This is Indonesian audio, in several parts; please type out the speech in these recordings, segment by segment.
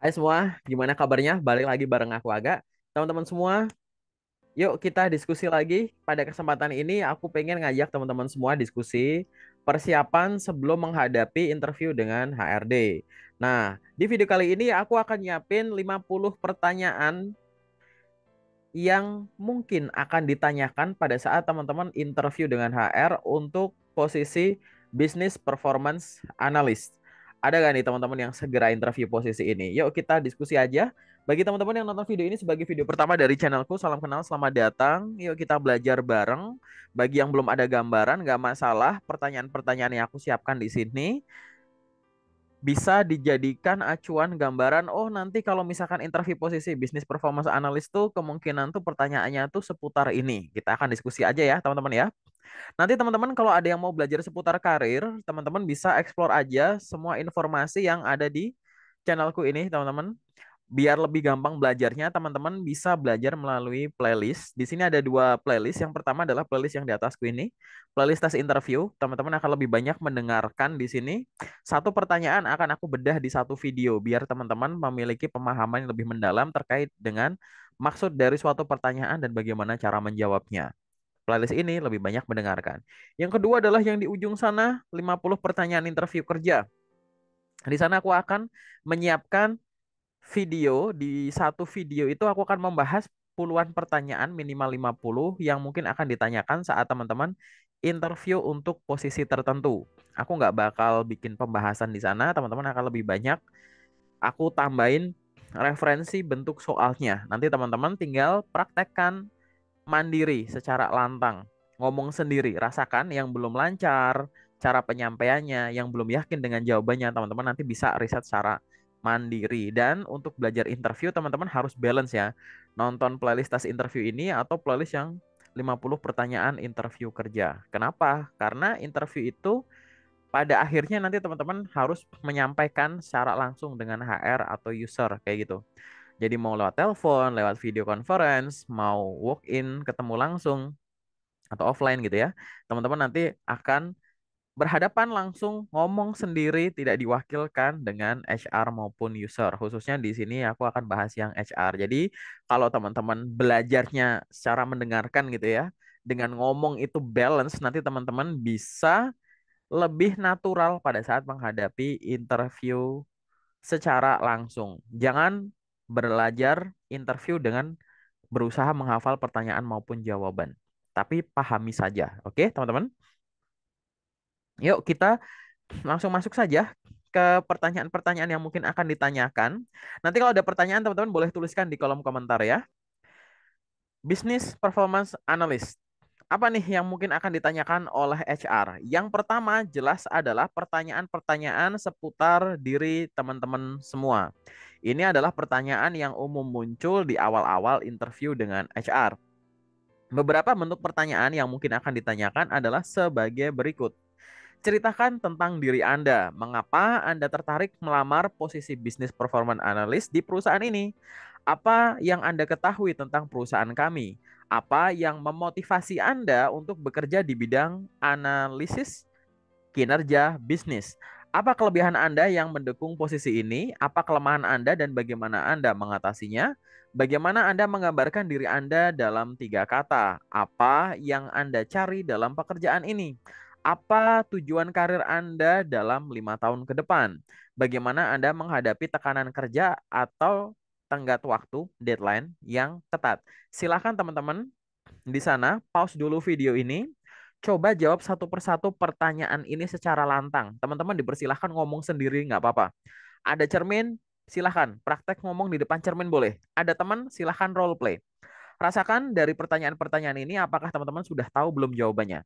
Hai semua, gimana kabarnya? Balik lagi bareng aku Aga. Teman-teman semua, yuk kita diskusi lagi. Pada kesempatan ini aku pengen ngajak teman-teman semua diskusi persiapan sebelum menghadapi interview dengan HRD. Nah, di video kali ini aku akan nyiapin 50 pertanyaan yang mungkin akan ditanyakan pada saat teman-teman interview dengan HR untuk posisi Business Performance Analyst. Ada gak nih teman-teman yang segera interview posisi ini? Yuk kita diskusi aja. Bagi teman-teman yang nonton video ini sebagai video pertama dari channelku, salam kenal, selamat datang. Yuk kita belajar bareng. Bagi yang belum ada gambaran, gak masalah. Pertanyaan-pertanyaan yang aku siapkan di sini bisa dijadikan acuan gambaran. Oh, nanti kalau misalkan interview posisi bisnis performance analyst tuh kemungkinan tuh pertanyaannya tuh seputar ini. Kita akan diskusi aja ya, teman-teman ya. Nanti teman-teman kalau ada yang mau belajar seputar karir, teman-teman bisa explore aja semua informasi yang ada di channelku ini, teman-teman. Biar lebih gampang belajarnya, teman-teman bisa belajar melalui playlist. Di sini ada dua playlist. Yang pertama adalah playlist yang di atasku ini, playlist tes interview. Teman-teman akan lebih banyak mendengarkan di sini. Satu pertanyaan akan aku bedah di satu video, biar teman-teman memiliki pemahaman yang lebih mendalam terkait dengan maksud dari suatu pertanyaan dan bagaimana cara menjawabnya. Playlist ini lebih banyak mendengarkan. Yang kedua adalah yang di ujung sana, 50 pertanyaan interview kerja. Di sana aku akan menyiapkan video. Di satu video itu aku akan membahas puluhan pertanyaan minimal 50 yang mungkin akan ditanyakan saat teman-teman interview untuk posisi tertentu. Aku nggak bakal bikin pembahasan di sana, teman-teman akan lebih banyak aku tambahin referensi bentuk soalnya. Nanti teman-teman tinggal praktekkan mandiri secara lantang, ngomong sendiri, rasakan yang belum lancar, cara penyampaiannya, yang belum yakin dengan jawabannya, teman-teman nanti bisa riset secara mandiri. Dan untuk belajar interview, teman-teman harus balance ya. Nonton playlist tas interview ini atau playlist yang 50 pertanyaan interview kerja. Kenapa? Karena interview itu pada akhirnya nanti teman-teman harus menyampaikan secara langsung dengan HR atau user kayak gitu. Jadi mau lewat telepon, lewat video conference, mau walk in, ketemu langsung, atau offline gitu ya. Teman-teman nanti akan berhadapan langsung, ngomong sendiri, tidak diwakilkan dengan HR maupun user. Khususnya di sini aku akan bahas yang HR. Jadi kalau teman-teman belajarnya secara mendengarkan gitu ya, dengan ngomong itu balance, nanti teman-teman bisa lebih natural pada saat menghadapi interview secara langsung. Jangan belajar interview dengan berusaha menghafal pertanyaan maupun jawaban. Tapi pahami saja. Oke, teman-teman? Yuk kita langsung masuk saja ke pertanyaan-pertanyaan yang mungkin akan ditanyakan. Nanti kalau ada pertanyaan, teman-teman boleh tuliskan di kolom komentar ya. Business Performance Analyst. Apa nih yang mungkin akan ditanyakan oleh HR? Yang pertama jelas adalah pertanyaan-pertanyaan seputar diri teman-teman semua. Ini adalah pertanyaan yang umum muncul di awal-awal interview dengan HR. Beberapa bentuk pertanyaan yang mungkin akan ditanyakan adalah sebagai berikut. Ceritakan tentang diri Anda. Mengapa Anda tertarik melamar posisi Business Performance Analyst di perusahaan ini? Apa yang Anda ketahui tentang perusahaan kami? Apa yang memotivasi Anda untuk bekerja di bidang analisis kinerja bisnis? Apa kelebihan Anda yang mendukung posisi ini? Apa kelemahan Anda dan bagaimana Anda mengatasinya? Bagaimana Anda menggambarkan diri Anda dalam tiga kata? Apa yang Anda cari dalam pekerjaan ini? Apa tujuan karir Anda dalam 5 tahun ke depan? Bagaimana Anda menghadapi tekanan kerja atau tenggat waktu, deadline yang ketat? Silakan teman-teman di sana, pause dulu video ini. Coba jawab satu persatu pertanyaan ini secara lantang. Teman-teman dipersilahkan ngomong sendiri, nggak apa-apa. Ada cermin, silahkan. Praktek ngomong di depan cermin boleh. Ada teman, silahkan role play. Rasakan dari pertanyaan-pertanyaan ini, apakah teman-teman sudah tahu belum jawabannya?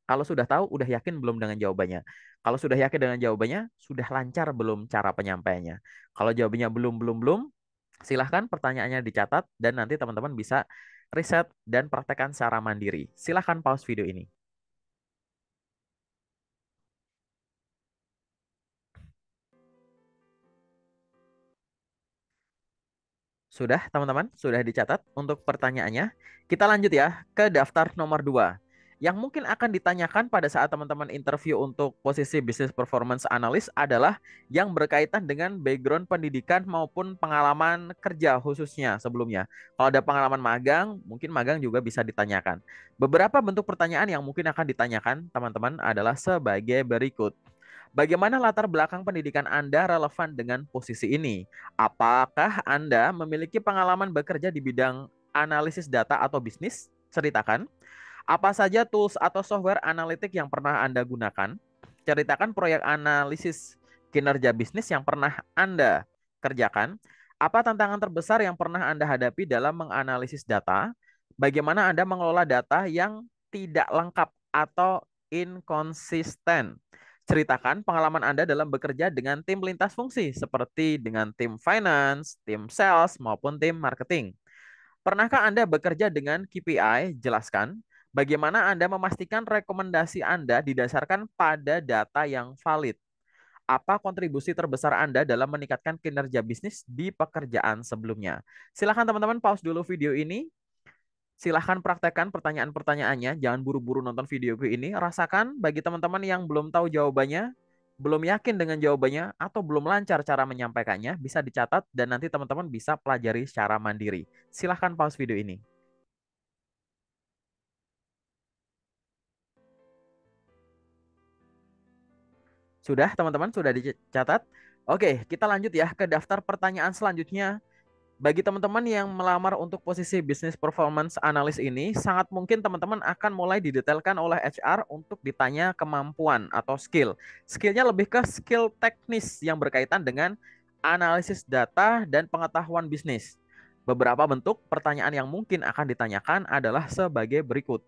Kalau sudah tahu, udah yakin belum dengan jawabannya? Kalau sudah yakin dengan jawabannya, sudah lancar belum cara penyampaiannya? Kalau jawabannya belum, silahkan pertanyaannya dicatat dan nanti teman-teman bisa riset dan praktekkan secara mandiri. Silahkan pause video ini. Sudah, teman-teman? Sudah dicatat untuk pertanyaannya? Kita lanjut ya ke daftar nomor 2. Yang mungkin akan ditanyakan pada saat teman-teman interview untuk posisi Business Performance Analyst adalah yang berkaitan dengan background pendidikan maupun pengalaman kerja khususnya sebelumnya. Kalau ada pengalaman magang, mungkin magang juga bisa ditanyakan. Beberapa bentuk pertanyaan yang mungkin akan ditanyakan teman-teman adalah sebagai berikut. Bagaimana latar belakang pendidikan Anda relevan dengan posisi ini? Apakah Anda memiliki pengalaman bekerja di bidang analisis data atau bisnis? Ceritakan. Apa saja tools atau software analitik yang pernah Anda gunakan? Ceritakan proyek analisis kinerja bisnis yang pernah Anda kerjakan. Apa tantangan terbesar yang pernah Anda hadapi dalam menganalisis data? Bagaimana Anda mengelola data yang tidak lengkap atau inkonsisten? Ceritakan pengalaman Anda dalam bekerja dengan tim lintas fungsi, seperti dengan tim finance, tim sales, maupun tim marketing. Pernahkah Anda bekerja dengan KPI? Jelaskan. Bagaimana Anda memastikan rekomendasi Anda didasarkan pada data yang valid? Apa kontribusi terbesar Anda dalam meningkatkan kinerja bisnis di pekerjaan sebelumnya? Silahkan teman-teman pause dulu video ini. Silahkan praktekkan pertanyaan-pertanyaannya. Jangan buru-buru nonton videoku ini. Rasakan bagi teman-teman yang belum tahu jawabannya, belum yakin dengan jawabannya, atau belum lancar cara menyampaikannya, bisa dicatat dan nanti teman-teman bisa pelajari secara mandiri. Silahkan pause video ini. Sudah, teman-teman? Sudah dicatat? Oke, kita lanjut ya ke daftar pertanyaan selanjutnya. Bagi teman-teman yang melamar untuk posisi Business Performance Analyst ini, sangat mungkin teman-teman akan mulai didetailkan oleh HR untuk ditanya kemampuan atau skill. Skillnya lebih ke skill teknis yang berkaitan dengan analisis data dan pengetahuan bisnis. Beberapa bentuk pertanyaan yang mungkin akan ditanyakan adalah sebagai berikut.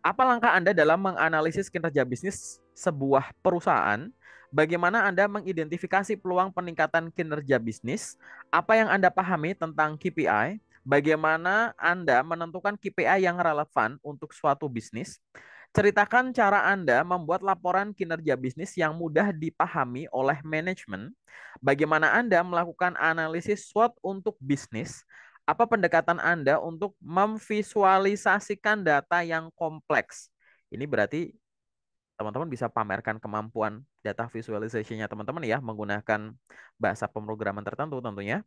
Apa langkah Anda dalam menganalisis kinerja bisnis sebuah perusahaan? Bagaimana Anda mengidentifikasi peluang peningkatan kinerja bisnis? Apa yang Anda pahami tentang KPI? Bagaimana Anda menentukan KPI yang relevan untuk suatu bisnis? Ceritakan cara Anda membuat laporan kinerja bisnis yang mudah dipahami oleh manajemen. Bagaimana Anda melakukan analisis SWOT untuk bisnis? Apa pendekatan Anda untuk memvisualisasikan data yang kompleks? Ini berarti teman-teman bisa pamerkan kemampuan data visualization-nya teman-teman ya, menggunakan bahasa pemrograman tertentu tentunya.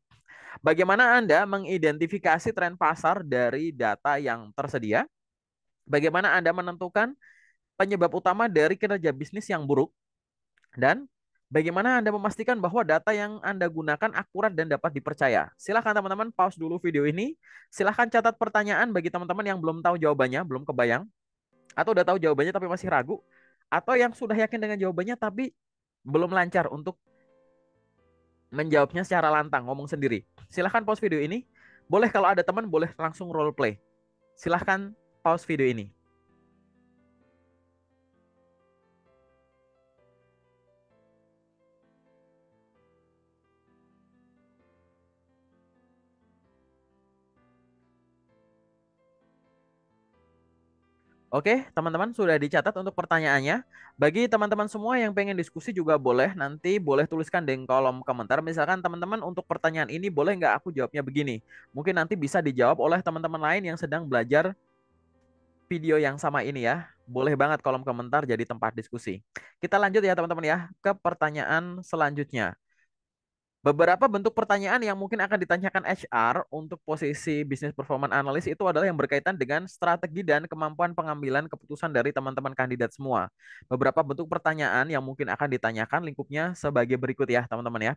Bagaimana Anda mengidentifikasi tren pasar dari data yang tersedia? Bagaimana Anda menentukan penyebab utama dari kinerja bisnis yang buruk? Dan bagaimana Anda memastikan bahwa data yang Anda gunakan akurat dan dapat dipercaya? Silahkan teman-teman pause dulu video ini. Silahkan catat pertanyaan bagi teman-teman yang belum tahu jawabannya, belum kebayang, atau udah tahu jawabannya tapi masih ragu, atau yang sudah yakin dengan jawabannya tapi belum lancar untuk menjawabnya secara lantang, ngomong sendiri. Silahkan pause video ini. Boleh kalau ada teman, boleh langsung role play. Silahkan pause video ini. Oke, teman-teman sudah dicatat untuk pertanyaannya. Bagi teman-teman semua yang pengen diskusi juga boleh, nanti boleh tuliskan di kolom komentar. Misalkan teman-teman untuk pertanyaan ini boleh nggak aku jawabnya begini. Mungkin nanti bisa dijawab oleh teman-teman lain yang sedang belajar video yang sama ini ya. Boleh banget kolom komentar jadi tempat diskusi. Kita lanjut ya teman-teman ya ke pertanyaan selanjutnya. Beberapa bentuk pertanyaan yang mungkin akan ditanyakan HR untuk posisi Business Performance Analyst itu adalah yang berkaitan dengan strategi dan kemampuan pengambilan keputusan dari teman-teman kandidat semua. Beberapa bentuk pertanyaan yang mungkin akan ditanyakan lingkupnya sebagai berikut ya teman-teman ya.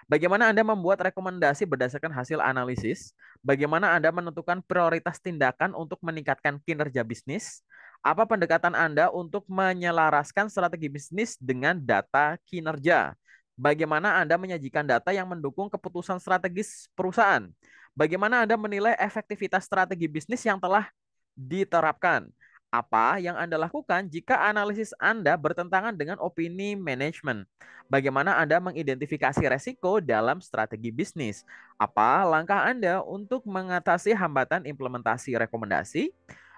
Bagaimana Anda membuat rekomendasi berdasarkan hasil analisis? Bagaimana Anda menentukan prioritas tindakan untuk meningkatkan kinerja bisnis? Apa pendekatan Anda untuk menyelaraskan strategi bisnis dengan data kinerja? Bagaimana Anda menyajikan data yang mendukung keputusan strategis perusahaan? Bagaimana Anda menilai efektivitas strategi bisnis yang telah diterapkan? Apa yang Anda lakukan jika analisis Anda bertentangan dengan opini manajemen? Bagaimana Anda mengidentifikasi resiko dalam strategi bisnis? Apa langkah Anda untuk mengatasi hambatan implementasi rekomendasi?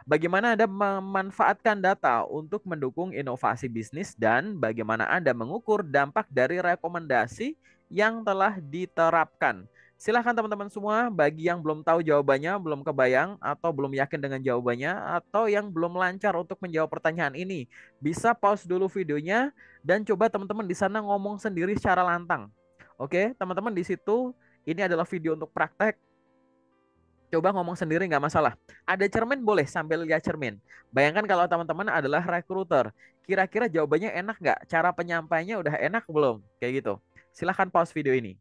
Bagaimana Anda memanfaatkan data untuk mendukung inovasi bisnis dan bagaimana Anda mengukur dampak dari rekomendasi yang telah diterapkan? Silahkan teman-teman semua, bagi yang belum tahu jawabannya, belum kebayang, atau belum yakin dengan jawabannya, atau yang belum lancar untuk menjawab pertanyaan ini, bisa pause dulu videonya dan coba teman-teman di sana ngomong sendiri secara lantang. Oke, teman-teman di situ ini adalah video untuk praktek. Coba ngomong sendiri nggak masalah. Ada cermin boleh sambil lihat cermin. Bayangkan kalau teman-teman adalah recruiter. Kira-kira jawabannya enak nggak? Cara penyampainya udah enak belum? Kayak gitu. Silahkan pause video ini.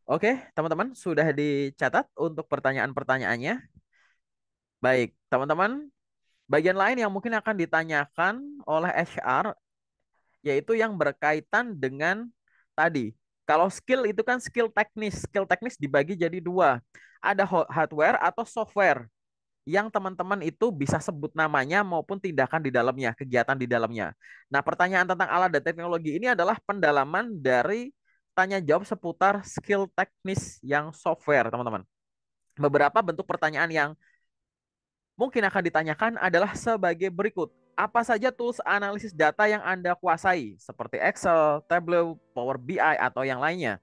Oke, teman-teman sudah dicatat untuk pertanyaan-pertanyaannya. Baik, teman-teman, bagian lain yang mungkin akan ditanyakan oleh HR yaitu yang berkaitan dengan tadi. Kalau skill itu kan skill teknis dibagi jadi dua. Ada hardware atau software yang teman-teman itu bisa sebut namanya maupun tindakan di dalamnya, kegiatan di dalamnya. Nah, pertanyaan tentang alat dan teknologi ini adalah pendalaman dari tanya jawab seputar skill teknis yang software, teman-teman. Beberapa bentuk pertanyaan yang mungkin akan ditanyakan adalah sebagai berikut. Apa saja tools analisis data yang Anda kuasai, seperti Excel, Tableau, Power BI, atau yang lainnya?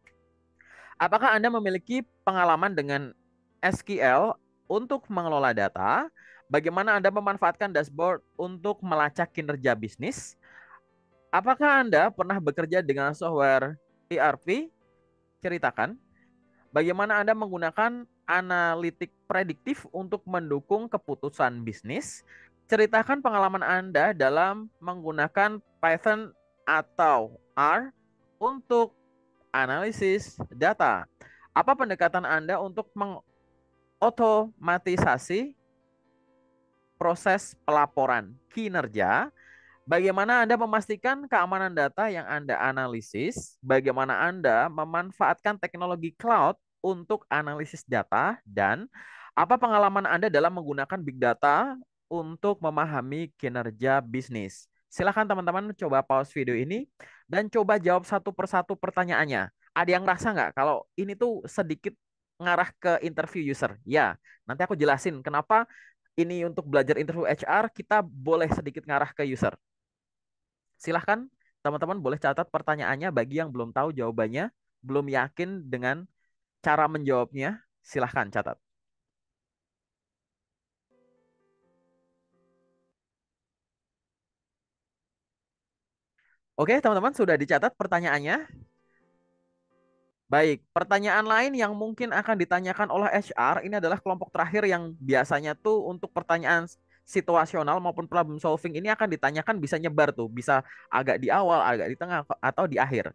Apakah Anda memiliki pengalaman dengan SQL untuk mengelola data? Bagaimana Anda memanfaatkan dashboard untuk melacak kinerja bisnis? Apakah Anda pernah bekerja dengan software ERP? Ceritakan. Bagaimana Anda menggunakan analitik prediktif untuk mendukung keputusan bisnis? Ceritakan pengalaman Anda dalam menggunakan Python atau R untuk analisis data. Apa pendekatan Anda untuk mengotomatisasi proses pelaporan kinerja? Bagaimana Anda memastikan keamanan data yang Anda analisis? Bagaimana Anda memanfaatkan teknologi cloud untuk analisis data? Dan apa pengalaman Anda dalam menggunakan big data untuk memahami kinerja bisnis? Silakan teman-teman coba pause video ini dan coba jawab satu persatu pertanyaannya. Ada yang rasa nggak kalau ini tuh sedikit ngarah ke interview user? Ya, nanti aku jelasin kenapa ini untuk belajar interview HR kita boleh sedikit ngarah ke user. Silahkan teman-teman boleh catat pertanyaannya bagi yang belum tahu jawabannya, belum yakin dengan cara menjawabnya, silahkan catat. Oke, teman-teman sudah dicatat pertanyaannya? Baik, pertanyaan lain yang mungkin akan ditanyakan oleh HR ini adalah kelompok terakhir yang biasanya tuh untuk pertanyaan situasional maupun problem solving ini akan ditanyakan bisa nyebar tuh, bisa agak di awal, agak di tengah, atau di akhir.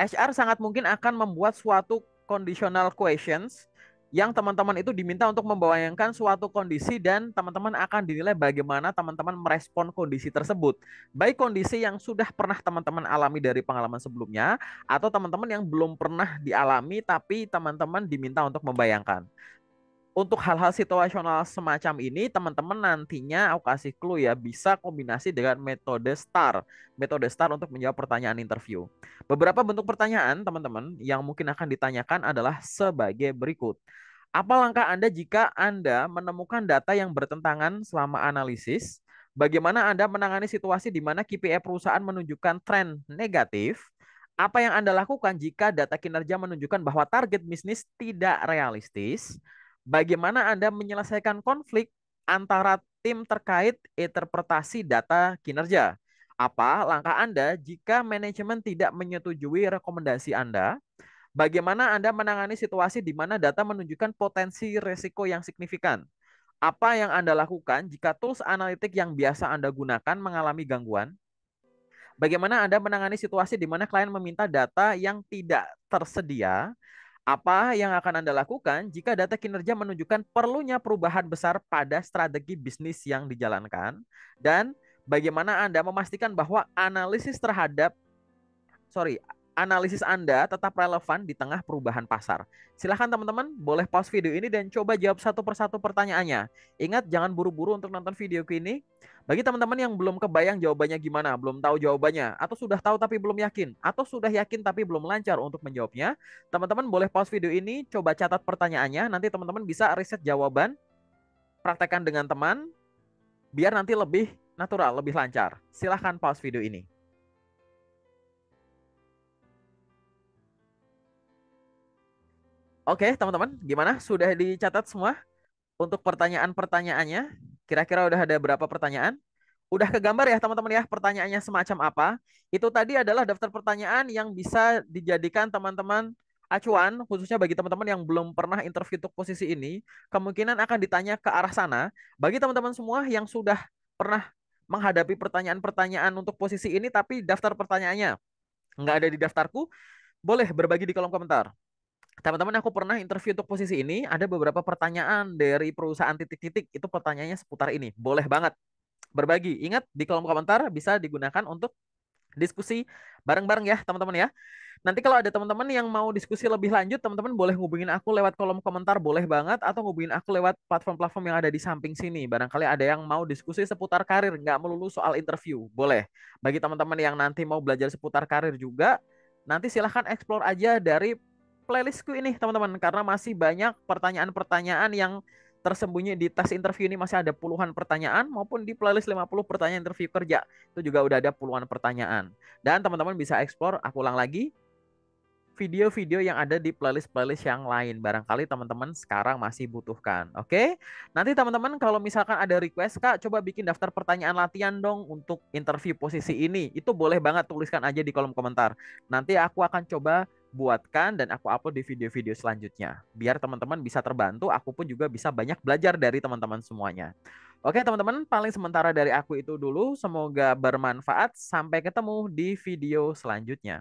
HR sangat mungkin akan membuat suatu conditional questions yang teman-teman itu diminta untuk membayangkan suatu kondisi dan teman-teman akan dinilai bagaimana teman-teman merespon kondisi tersebut. Baik kondisi yang sudah pernah teman-teman alami dari pengalaman sebelumnya atau teman-teman yang belum pernah dialami tapi teman-teman diminta untuk membayangkan. Untuk hal-hal situasional semacam ini, teman-teman nantinya aku kasih clue ya, bisa kombinasi dengan metode STAR. Metode STAR untuk menjawab pertanyaan interview. Beberapa bentuk pertanyaan, teman-teman, yang mungkin akan ditanyakan adalah sebagai berikut. Apa langkah Anda jika Anda menemukan data yang bertentangan selama analisis? Bagaimana Anda menangani situasi di mana KPI perusahaan menunjukkan tren negatif? Apa yang Anda lakukan jika data kinerja menunjukkan bahwa target bisnis tidak realistis? Bagaimana Anda menyelesaikan konflik antara tim terkait interpretasi data kinerja? Apa langkah Anda jika manajemen tidak menyetujui rekomendasi Anda? Bagaimana Anda menangani situasi di mana data menunjukkan potensi risiko yang signifikan? Apa yang Anda lakukan jika tools analitik yang biasa Anda gunakan mengalami gangguan? Bagaimana Anda menangani situasi di mana klien meminta data yang tidak tersedia? Apa yang akan Anda lakukan jika data kinerja menunjukkan perlunya perubahan besar pada strategi bisnis yang dijalankan? Dan bagaimana Anda memastikan bahwa sorry, analisis Anda tetap relevan di tengah perubahan pasar? Silahkan teman-teman, boleh pause video ini dan coba jawab satu persatu pertanyaannya. Ingat, jangan buru-buru untuk nonton video ini. Bagi teman-teman yang belum kebayang jawabannya gimana, belum tahu jawabannya, atau sudah tahu tapi belum yakin, atau sudah yakin tapi belum lancar untuk menjawabnya, teman-teman boleh pause video ini, coba catat pertanyaannya, nanti teman-teman bisa riset jawaban, praktekkan dengan teman, biar nanti lebih natural, lebih lancar. Silahkan pause video ini. Oke, teman-teman, gimana? Sudah dicatat semua untuk pertanyaan-pertanyaannya? Kira-kira udah ada berapa pertanyaan? Udah kegambar ya teman-teman ya pertanyaannya semacam apa? Itu tadi adalah daftar pertanyaan yang bisa dijadikan teman-teman acuan, khususnya bagi teman-teman yang belum pernah interview untuk posisi ini, kemungkinan akan ditanya ke arah sana. Bagi teman-teman semua yang sudah pernah menghadapi pertanyaan-pertanyaan untuk posisi ini, tapi daftar pertanyaannya nggak ada di daftarku, boleh berbagi di kolom komentar. Teman-teman, aku pernah interview untuk posisi ini, ada beberapa pertanyaan dari perusahaan titik-titik, itu pertanyaannya seputar ini. Boleh banget berbagi. Ingat, di kolom komentar bisa digunakan untuk diskusi bareng-bareng ya, teman-teman ya. Nanti kalau ada teman-teman yang mau diskusi lebih lanjut, teman-teman boleh ngubungin aku lewat kolom komentar, boleh banget, atau ngubungin aku lewat platform-platform yang ada di samping sini. Barangkali ada yang mau diskusi seputar karir, nggak melulu soal interview. Boleh. Bagi teman-teman yang nanti mau belajar seputar karir juga, nanti silahkan explore aja dari playlistku ini, teman-teman. Karena masih banyak pertanyaan-pertanyaan yang tersembunyi di tes interview ini, masih ada puluhan pertanyaan, maupun di playlist 50 pertanyaan interview kerja. Itu juga udah ada puluhan pertanyaan. Dan teman-teman bisa explore, aku ulang lagi, video-video yang ada di playlist-playlist yang lain. Barangkali teman-teman sekarang masih butuhkan. Oke? Nanti teman-teman kalau misalkan ada request, Kak, coba bikin daftar pertanyaan latihan dong untuk interview posisi ini. Itu boleh banget, tuliskan aja di kolom komentar. Nanti aku akan coba buatkan dan aku upload di video-video selanjutnya. Biar teman-teman bisa terbantu, aku pun juga bisa banyak belajar dari teman-teman semuanya. Oke teman-teman, paling sementara dari aku itu dulu. Semoga bermanfaat. Sampai ketemu di video selanjutnya.